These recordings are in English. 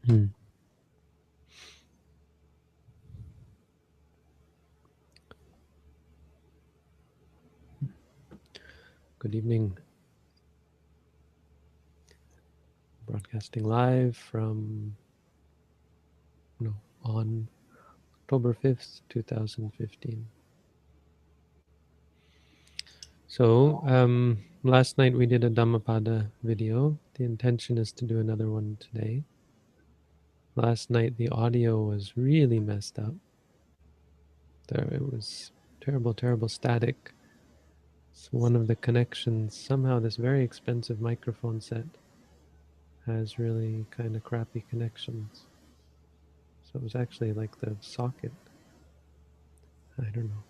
Hmm. Good evening. Broadcasting live from on October 5th, 2015. So, last night we did a Dhammapada video. The intention is to do another one today. Last night the audio was really messed up. It was terrible, terrible static. So one of the connections, somehow this very expensive microphone set has really kind of crappy connections. So it was actually like the socket. I don't know.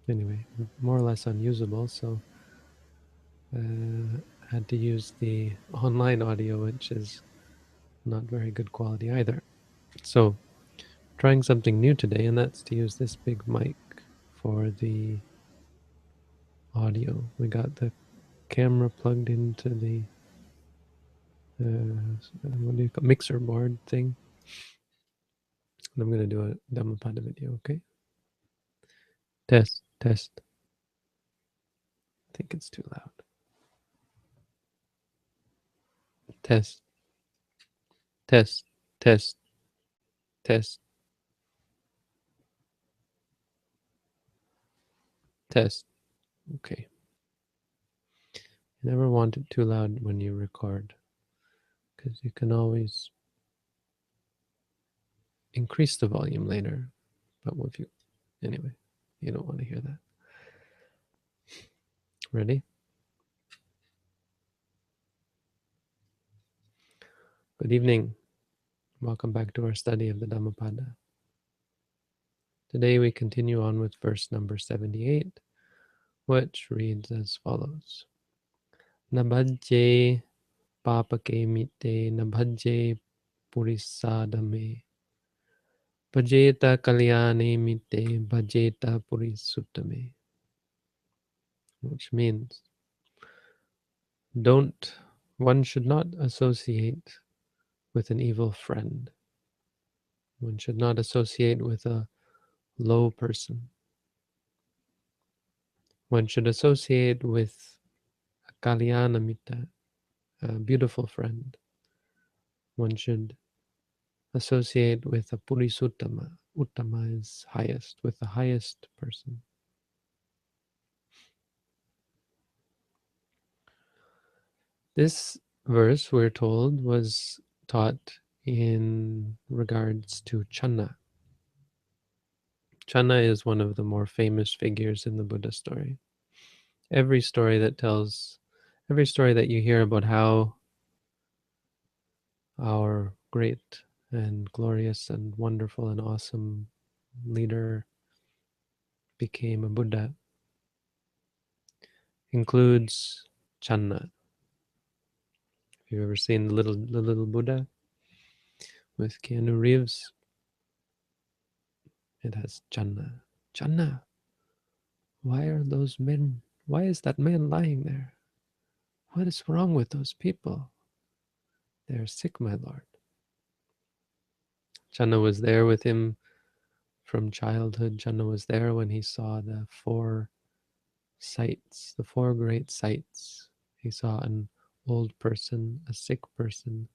Anyway, more or less unusable. So had to use the online audio, which is not very good quality either. So trying something new today, and that's to use this big mic for the audio. We got the camera plugged into the what do you call mixer board thing. And I'm going to do a Dhammapada video, okay? Test, test. I think it's too loud. Test, test, test, test, test. Okay. You never want it too loud when you record, because you can always increase the volume later. But if you, anyway, you don't want to hear that. Ready? Good evening. Welcome back to our study of the Dhammapada. Today we continue on with verse number 78, which reads as follows. Nabhajye papake mite nabhajye purisadame bhajeta kalyane mite bhajeta purisutame. Which means one should not associate with an evil friend. One should not associate with a low person. One should associate with a kalyana mita, a beautiful friend. One should associate with a purisutama. Uttama is highest, with the highest person. This verse, we're told, was taught in regards to Channa. Channa is one of the more famous figures in the Buddha story. Every story that you hear about how our great and glorious and wonderful and awesome leader became a Buddha includes Channa. Have you ever seen the little Buddha with Keanu Reeves? It has Channa. Channa, why is that man lying there? What is wrong with those people? They're sick, my lord. Channa was there with him from childhood. Channa was there when he saw the four great sights. He saw an old person, a sick person,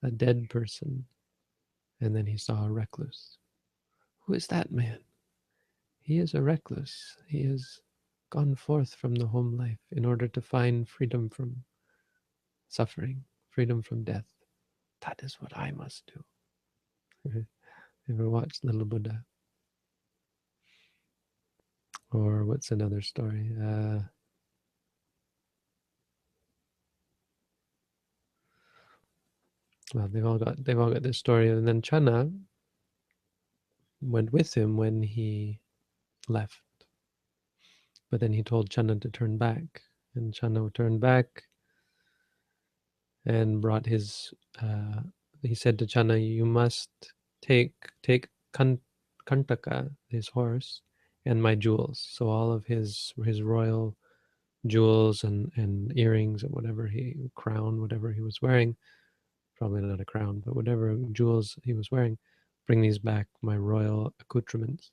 a dead person, and then he saw a recluse. Who is that man? He is a recluse. He has gone forth from the home life in order to find freedom from suffering, freedom from death. That is what I must do. Ever watched Little Buddha? Or what's another story? Well, they've all got this story, and then Channa went with him when he left. But then he told Channa to turn back, and Channa turned back and brought his. He said to Channa, "You must take Kantaka, his horse, and my jewels." So all of his royal jewels and earrings and whatever whatever he was wearing, probably not a crown, but whatever jewels he was wearing, bring these back, my royal accoutrements,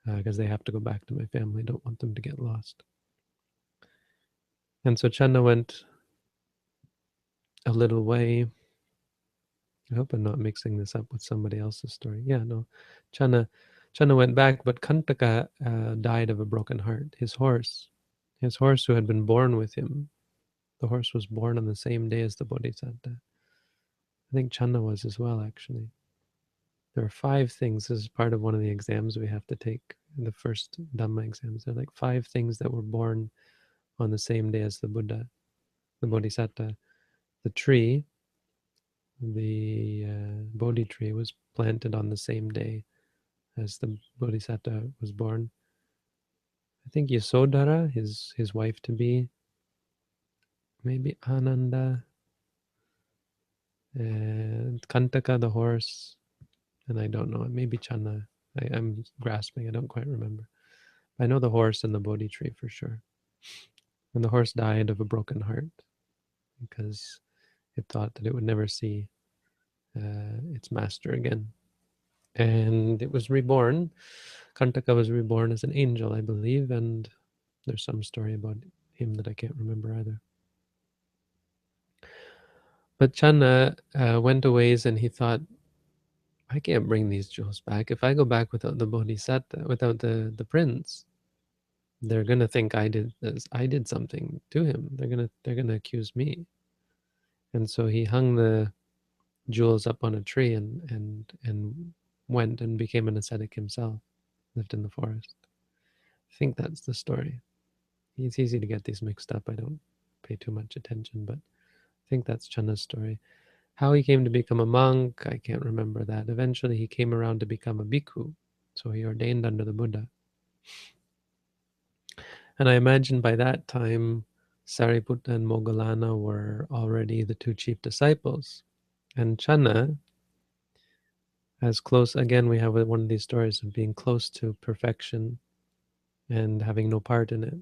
because they have to go back to my family. Don't want them to get lost. And so Channa went a little way. I hope I'm not mixing this up with somebody else's story. Yeah, no. Channa went back, but Kantaka died of a broken heart. His horse who had been born with him, the horse was born on the same day as the Bodhisattva. I think Channa was as well, actually. There are 5 things. This is part of one of the exams we have to take in the first Dhamma exams. There are like 5 things that were born on the same day as the Buddha, the Bodhisattva. The tree, the Bodhi tree, was planted on the same day as the Bodhisattva was born. I think Yasodhara, his wife to be, maybe Ananda, and Kantaka, the horse, and I don't know, maybe Channa. I'm grasping, I don't quite remember. I know the horse and the Bodhi tree for sure. And the horse died of a broken heart because it thought that it would never see its master again. And it was reborn. Kantaka was reborn as an angel, I believe, and there's some story about him that I can't remember either. But Channa went a ways and he thought, I can't bring these jewels back. If I go back without the Bodhisattva, without the prince, they're gonna think I did this. I did something to him. They're gonna accuse me. And so he hung the jewels up on a tree and went and became an ascetic himself, lived in the forest. I think that's the story. It's easy to get these mixed up. I don't pay too much attention, but I think that's Channa's story. How he came to become a monk, I can't remember that. Eventually he came around to become a bhikkhu, so he ordained under the Buddha. And I imagine by that time, Sariputta and Moggallana were already the 2 chief disciples. And Channa, as close, again, we have one of these stories of being close to perfection and having no part in it.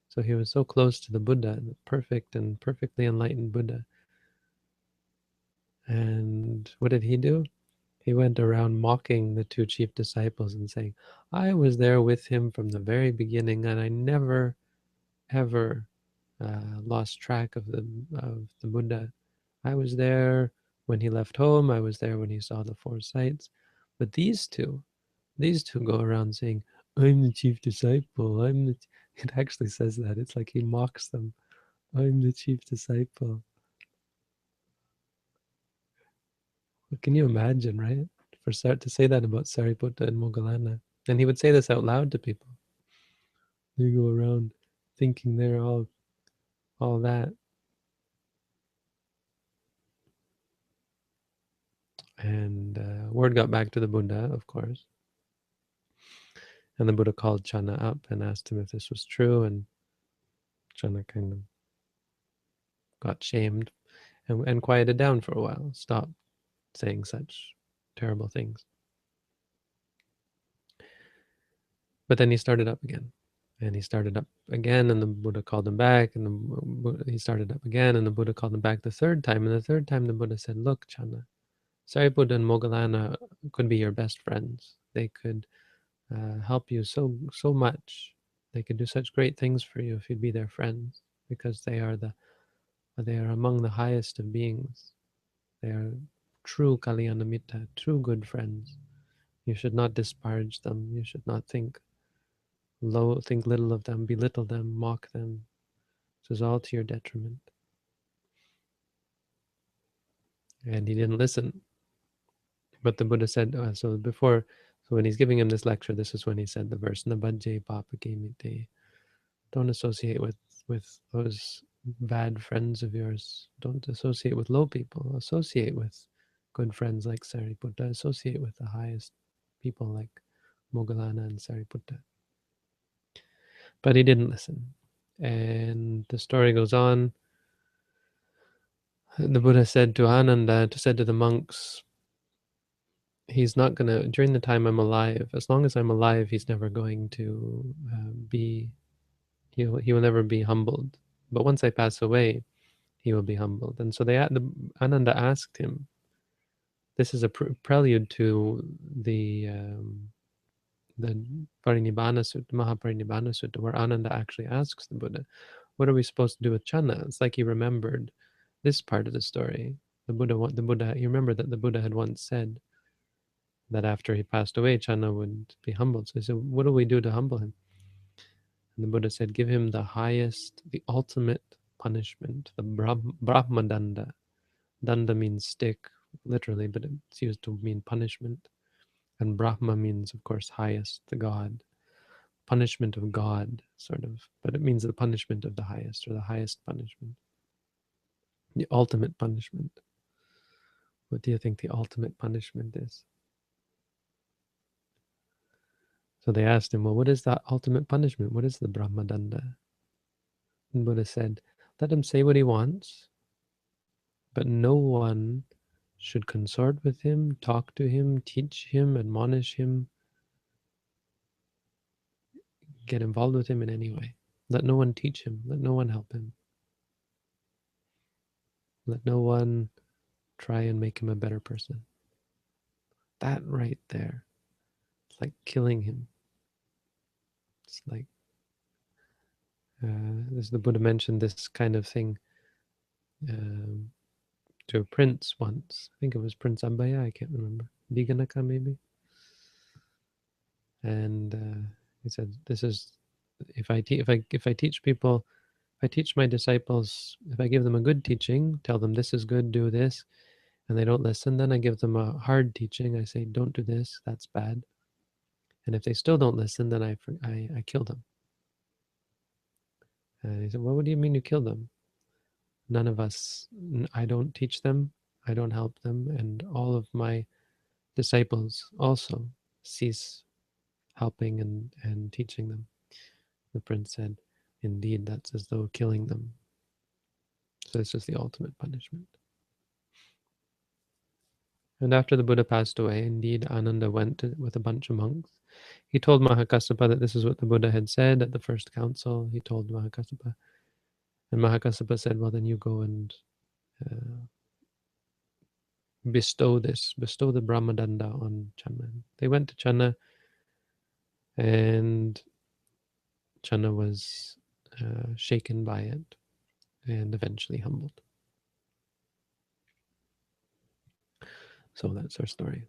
So he was so close to the Buddha, the perfect and perfectly enlightened Buddha. And what did he do? He went around mocking the 2 chief disciples and saying, I was there with him from the very beginning, and I never, ever lost track of the Buddha. I was there when he left home. I was there when he saw the 4 sights. But these two go around saying, I'm the chief disciple. It actually says that. It's like he mocks them. I'm the chief disciple. What can you imagine, right? To say that about Sariputta and Moggallana. And he would say this out loud to people. They go around thinking they're all that. And word got back to the Buddha, of course. And the Buddha called Channa up and asked him if this was true. And Channa kind of got shamed and quieted down for a while, stopped saying such terrible things. But then he started up again. And he started up again, and the Buddha called him back, and he started up again, and the Buddha called him back the 3rd time. And the 3rd time, the Buddha said, look, Channa, Sariputta and Moggallana could be your best friends. They could help you so much. They could do such great things for you if you'd be their friends, because they are among the highest of beings. They are true Kalyanamitta, true good friends. You should not disparage them. You should not think little of them, belittle them, mock them. This is all to your detriment. And he didn't listen. But the Buddha said, so when he's giving him this lecture, this is when he said the verse, Nabajje papakemite. Don't associate with those bad friends of yours. Don't associate with low people. Associate with good friends like Sariputta. Associate with the highest people like Moggallana and Sariputta. But he didn't listen. And the story goes on. The Buddha said to Ananda, said to the monks, he's not going to, during the time I'm alive, as long as I'm alive, he's never going to he will never be humbled. But once I pass away, he will be humbled. And so Ananda asked him. This is a prelude to the Parinibbana Sutta, Mahaparinibbana Sutta, where Ananda actually asks the Buddha, "What are we supposed to do with Channa?" It's like he remembered this part of the story. The Buddha. You remember that the Buddha had once said that after he passed away, Channa would be humbled. So he said, "What do we do to humble him?" And the Buddha said, "Give him the highest, the ultimate punishment, the Brahma Danda." Danda means stick, literally, but it's used to mean punishment. And Brahma means, of course, highest, the God. Punishment of God, sort of. But it means the punishment of the highest, or the highest punishment. The ultimate punishment. What do you think the ultimate punishment is? So they asked him, well, what is that ultimate punishment? What is the Brahma Danda? And Buddha said, let him say what he wants, but no one should consort with him, talk to him, teach him, admonish him, get involved with him in any way. Let no one teach him. Let no one help him. Let no one try and make him a better person. That right there, it's like killing him. It's like, as the Buddha mentioned this kind of thing um, to a prince once. I think it was Prince Abhaya, I can't remember. Diganaka maybe. And he said, "This is if I teach people, if I teach my disciples, if I give them a good teaching, tell them this is good, do this, and they don't listen, then I give them a hard teaching. I say, don't do this, that's bad. And if they still don't listen, then I kill them." And he said, well, what do you mean you kill them? None of us, I don't teach them, I don't help them, and all of my disciples also cease helping and teaching them. The prince said, indeed, that's as though killing them. So this is the ultimate punishment. And after the Buddha passed away, indeed, Ananda went with a bunch of monks. He told Mahakassapa that this is what the Buddha had said at the first council. He told Mahakassapa. And Mahakassapa said, well, then you go and uh, bestow the Brahmadanda on Channa. They went to Channa, and Channa was shaken by it and eventually humbled. So that's our story.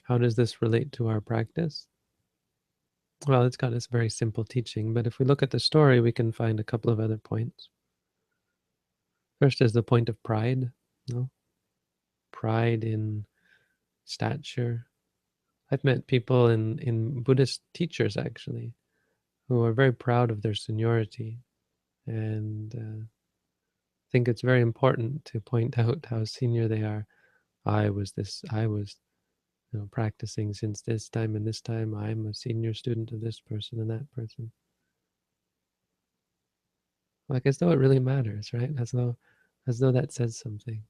How does this relate to our practice? Well, it's got this very simple teaching, but if we look at the story, we can find a couple of other points. First is the point of pride, no? Pride in stature. I've met people in Buddhist teachers, actually, who are very proud of their seniority and think it's very important to point out how senior they are. I was practicing since this time and this time. I'm a senior student of this person and that person. Like as though it really matters, right? As though that says something.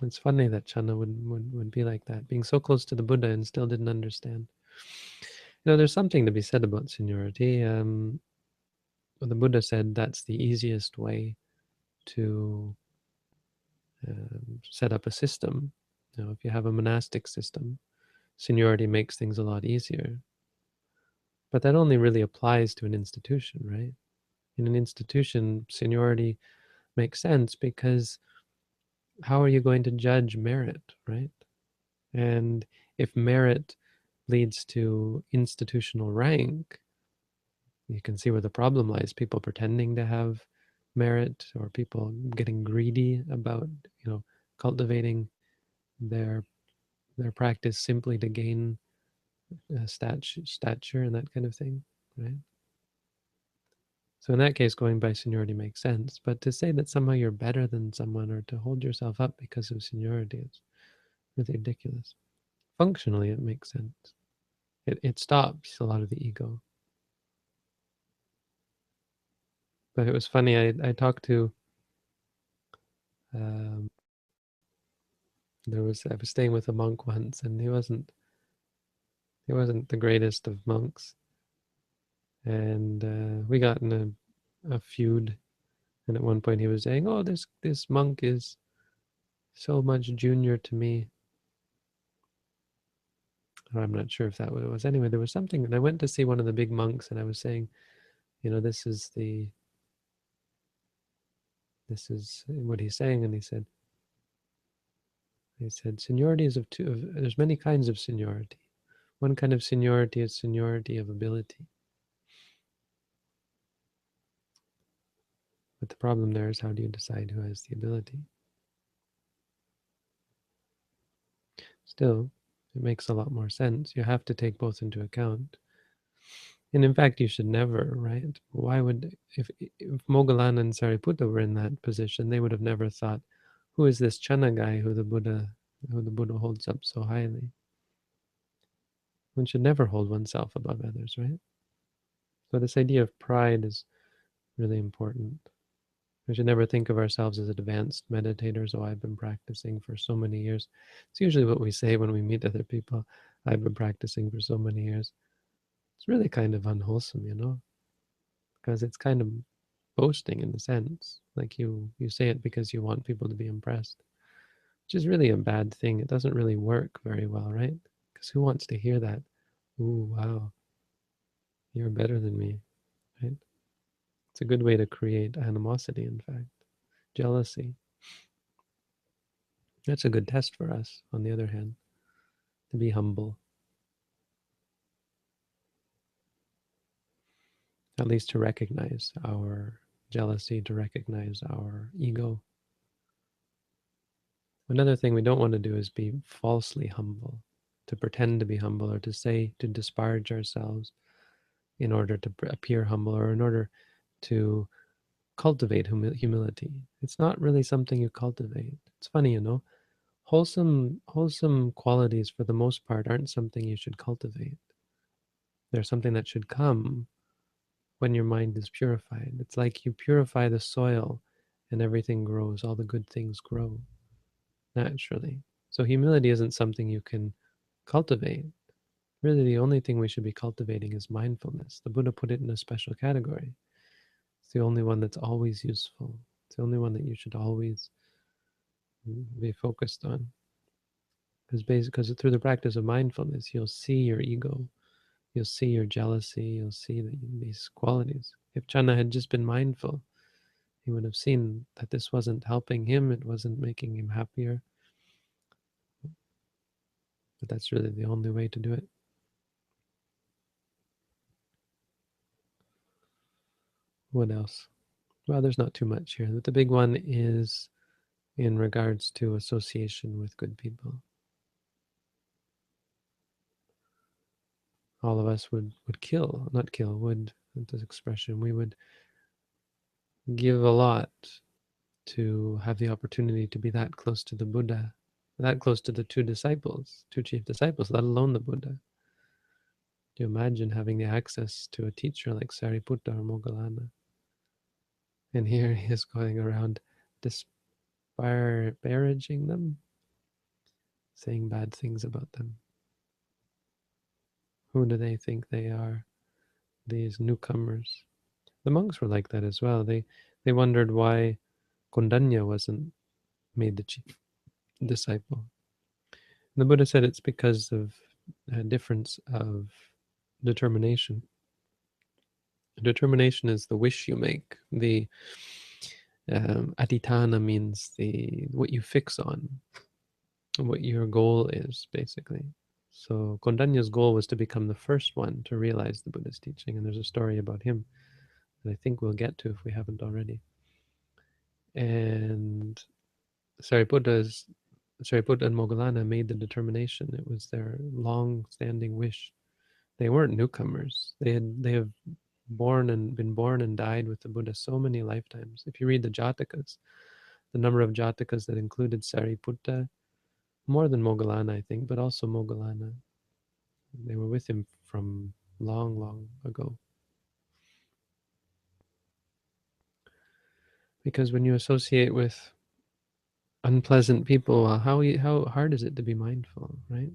It's funny that Channa would be like that, being so close to the Buddha and still didn't understand. There's something to be said about seniority. The Buddha said that's the easiest way to set up a system. If you have a monastic system, seniority makes things a lot easier. But that only really applies to an institution, right? In an institution, seniority makes sense because how are you going to judge merit, right? And if merit leads to institutional rank, you can see where the problem lies. People pretending to have merit, or people getting greedy about, cultivating their practice simply to gain stature and that kind of thing, right? So in that case, going by seniority makes sense. But to say that somehow you're better than someone or to hold yourself up because of seniority, it's really ridiculous. Functionally, it makes sense. It stops a lot of the ego. But it was funny. I talked to um, I was staying with a monk once, and he wasn't the greatest of monks. and we got in a feud. And at one point he was saying, "Oh, this monk is so much junior to me." I'm not sure if that what it was. Anyway, there was something, and I went to see one of the big monks, and I was saying, this is what he's saying, and he said, seniority is there's many kinds of seniority. One kind of seniority is seniority of ability, but the problem there is how do you decide who has the ability? Still, it makes a lot more sense. You have to take both into account. And in fact, you should never, right? Why would, if Moggallana and Sariputta were in that position, they would have never thought, who is this Channa guy who the Buddha holds up so highly? One should never hold oneself above others, right? So this idea of pride is really important. We should never think of ourselves as advanced meditators. Oh, I've been practicing for so many years. It's usually what we say when we meet other people. I've been practicing for so many years. It's really kind of unwholesome, because it's kind of boasting in a sense. Like you say it because you want people to be impressed, which is really a bad thing. It doesn't really work very well, right? Because who wants to hear that? Ooh, wow, you're better than me, right? It's a good way to create animosity, in fact, jealousy. That's a good test for us, on the other hand, to be humble, at least to recognize our jealousy, to recognize our ego. Another thing we don't want to do is be falsely humble, to pretend to be humble or to disparage ourselves in order to appear humble or in order to cultivate humility. It's not really something you cultivate. It's funny, wholesome qualities for the most part aren't something you should cultivate. They're something that should come when your mind is purified. It's like you purify the soil and everything grows, all the good things grow naturally. So humility isn't something you can cultivate. Really, the only thing we should be cultivating is mindfulness. The Buddha put it in a special category. It's the only one that's always useful. It's the only one that you should always be focused on. Because through the practice of mindfulness, you'll see your ego, you'll see your jealousy, you'll see these qualities. If Channa had just been mindful, he would have seen that this wasn't helping him, it wasn't making him happier. But that's really the only way to do it. What else? Well, there's not too much here. But the big one is in regards to association with good people. All of us would kill, not kill, would, this expression, we would give a lot to have the opportunity to be that close to the Buddha, that close to the two chief disciples, let alone the Buddha. Do you imagine having the access to a teacher like Sariputta or Moggallana? And here he is going around disparaging them, saying bad things about them. Who do they think they are, these newcomers? The monks were like that as well. They wondered why Kondanya wasn't made the chief disciple. And the Buddha said it's because of a difference of determination. Determination is the wish you make. The adhitthana means what you fix on, what your goal is, basically. So Kondanya's goal was to become the first one to realize the Buddha's teaching, and there's a story about him that I think we'll get to if we haven't already. And Sariputta and Moggallana made the determination. It was their long-standing wish. They weren't newcomers. They have been born and died with the Buddha so many lifetimes. If you read the Jatakas, the number of Jatakas that included Sariputta, more than Moggallana, I think, but also Moggallana. They were with him from long, long ago. Because when you associate with unpleasant people, how hard is it to be mindful, right?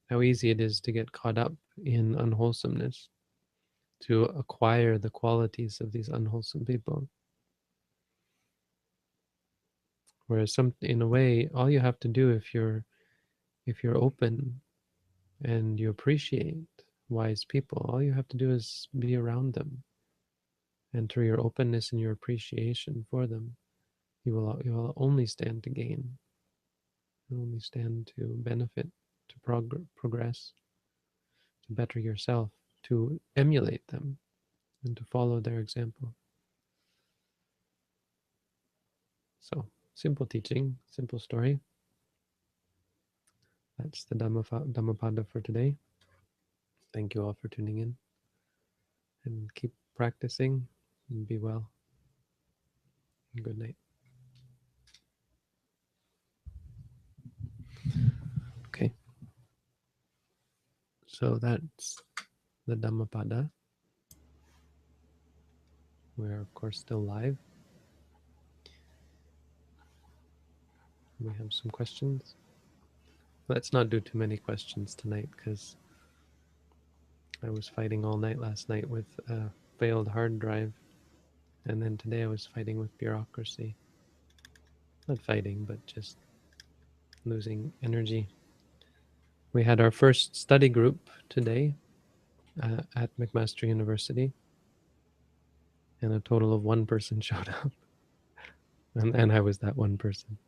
How easy it is to get caught up in unwholesomeness. to acquire the qualities of these unwholesome people. Whereas in a way, all you have to do if you're open and you appreciate wise people, all you have to do is be around them. And through your openness and your appreciation for them, you will only stand to gain, you only stand to benefit, to progress, to better yourself, to emulate them, and to follow their example. So, simple teaching, simple story. That's the Dhammapada for today. Thank you all for tuning in, and keep practicing, and be well. And good night. Okay, so that's the Dhammapada. We're, of course, still live. We have some questions. Let's not do too many questions tonight because I was fighting all night last night with a failed hard drive. And then today I was fighting with bureaucracy. Not fighting, but just losing energy. We had our first study group today at McMaster University. And a total of one person showed up. And I was that one person.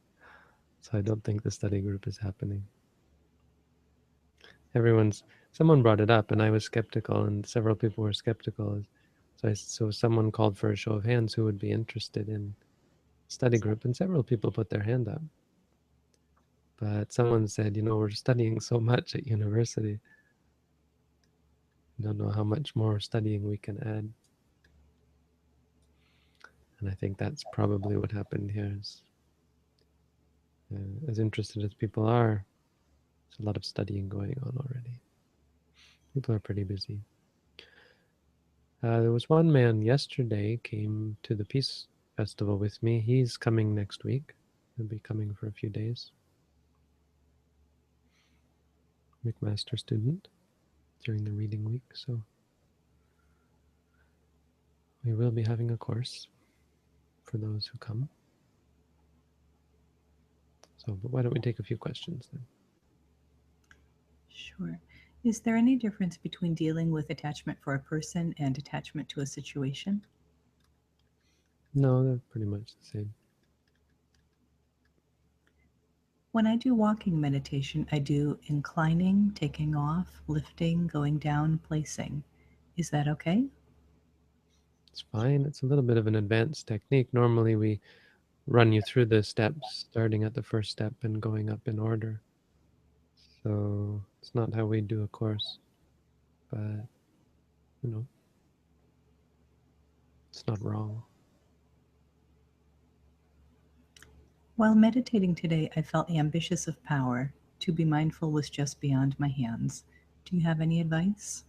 So I don't think the study group is happening. Someone brought it up and I was skeptical and several people were skeptical. So someone called for a show of hands who would be interested in study group, and several people put their hand up. But someone said, we're studying so much at university. I don't know how much more studying we can add. And I think that's probably what happened here. As interested as people are, there's a lot of studying going on already. People are pretty busy. There was one man yesterday came to the Peace Festival with me. He's coming next week. He'll be coming for a few days. McMaster student during the reading week, so we will be having a course for those who come. So, but why don't we take a few questions then? Sure. Is there any difference between dealing with attachment for a person and attachment to a situation? No, they're pretty much the same. When I do walking meditation, I do inclining, taking off, lifting, going down, placing. Is that okay? It's fine. It's a little bit of an advanced technique. Normally we run you through the steps, starting at the first step and going up in order. So it's not how we do a course, but it's not wrong. While meditating today, I felt ambitious of power. To be mindful was just beyond my hands. Do you have any advice?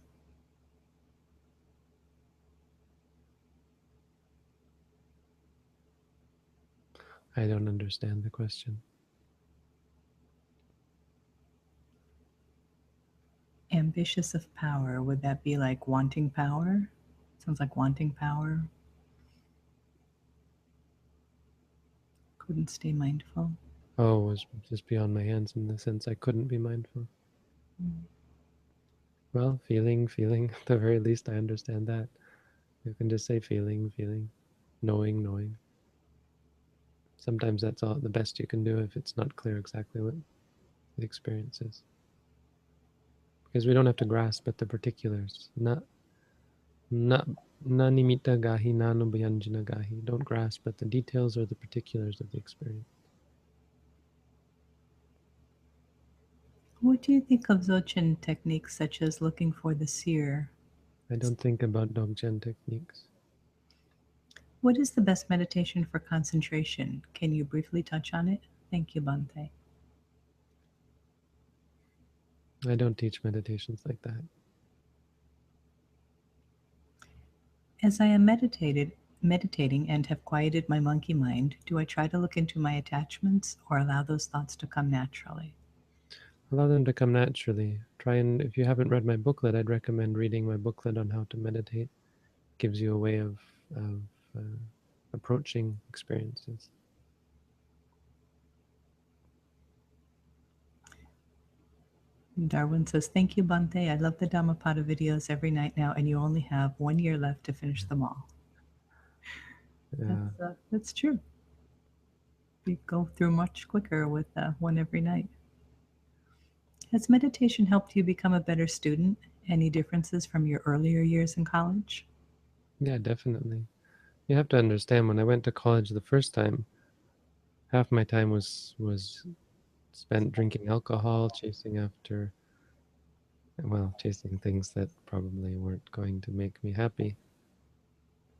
I don't understand the question. Ambitious of power, would that be like wanting power? Sounds like wanting power. Couldn't stay mindful. Oh, it was just beyond my hands in the sense I couldn't be mindful. Mm. Well, feeling, at the very least, I understand that. You can just say feeling, knowing. Sometimes that's all the best you can do if it's not clear exactly what the experience is. Because we don't have to grasp at the particulars. Na nimitta gahi, nanubayanjana gahi. Don't grasp at the details or the particulars of the experience. What do you think of Dzogchen techniques such as looking for the seer? I don't think about Dzogchen techniques. What is the best meditation for concentration? Can you briefly touch on it? Thank you, Bante. I don't teach meditations like that. As I am meditating and have quieted my monkey mind, do I try to look into my attachments or allow those thoughts to come naturally? allow them to come naturally. Try and, if you haven't read my booklet, I'd recommend reading my booklet on how to meditate. It gives you a way of uh, approaching experiences. Darwin says, thank you, Bante. I love the Dhammapada videos every night now, and you only have 1 year left to finish them all. That's true. You go through much quicker with one every night. Has meditation helped you become a better student? Any differences from your earlier years in college? Yeah, definitely. You have to understand, when I went to college the first time, half my time was spent drinking alcohol, chasing things that probably weren't going to make me happy,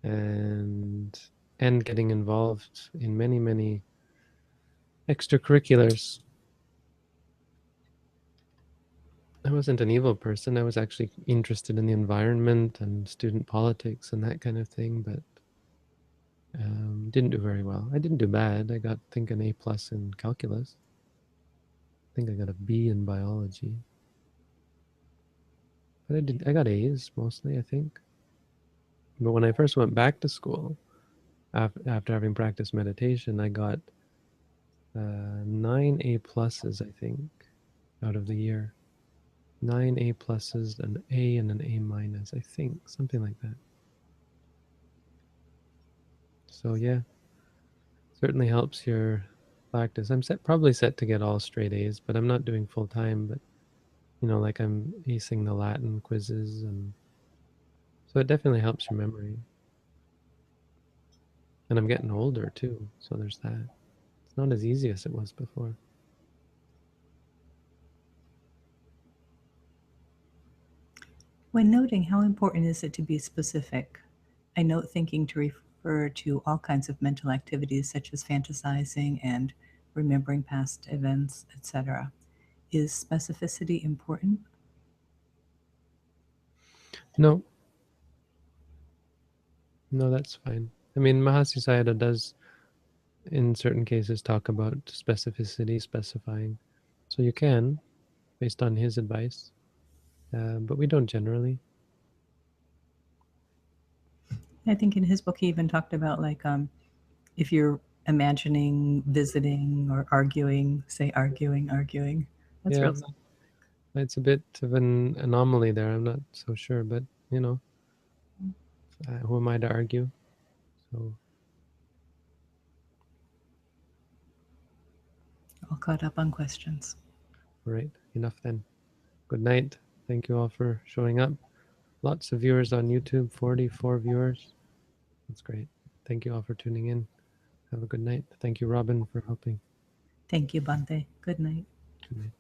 and getting involved in many extracurriculars. I wasn't an evil person. I was actually interested in the environment and student politics and that kind of thing, but didn't do very well. I didn't do bad. I got, I think, an A+ in calculus. I think I got a B in biology. But I got A's mostly, I think. But when I first went back to school, after having practiced meditation, I got 9 A+, I think, out of the year. 9 A+, an A and an A-, I think, something like that. So yeah, certainly helps your practice. I'm probably set to get all straight A's, but I'm not doing full time. But like, I'm acing the Latin quizzes, and so it definitely helps your memory. And I'm getting older too, so there's that. It's not as easy as it was before. When noting, how important is it to be specific? I note thinking to refer to all kinds of mental activities such as fantasizing and remembering past events, etc. Is specificity important? No, no, that's fine. I mean, Mahasi Sayadaw does, in certain cases, talk about specificity, specifying. So you can, based on his advice, but we don't generally. I think in his book he even talked about if you're imagining visiting or arguing, say arguing. That's Yeah, real simple. it's a bit of an anomaly there. I'm not so sure, but who am I to argue? So, All caught up on questions. right, enough then. Good night. Thank you all for showing up. Lots of viewers on YouTube, 44 viewers. That's great. Thank you all for tuning in. Have a good night. Thank you, Robin, for helping. Thank you, Bante. Good night. Good night.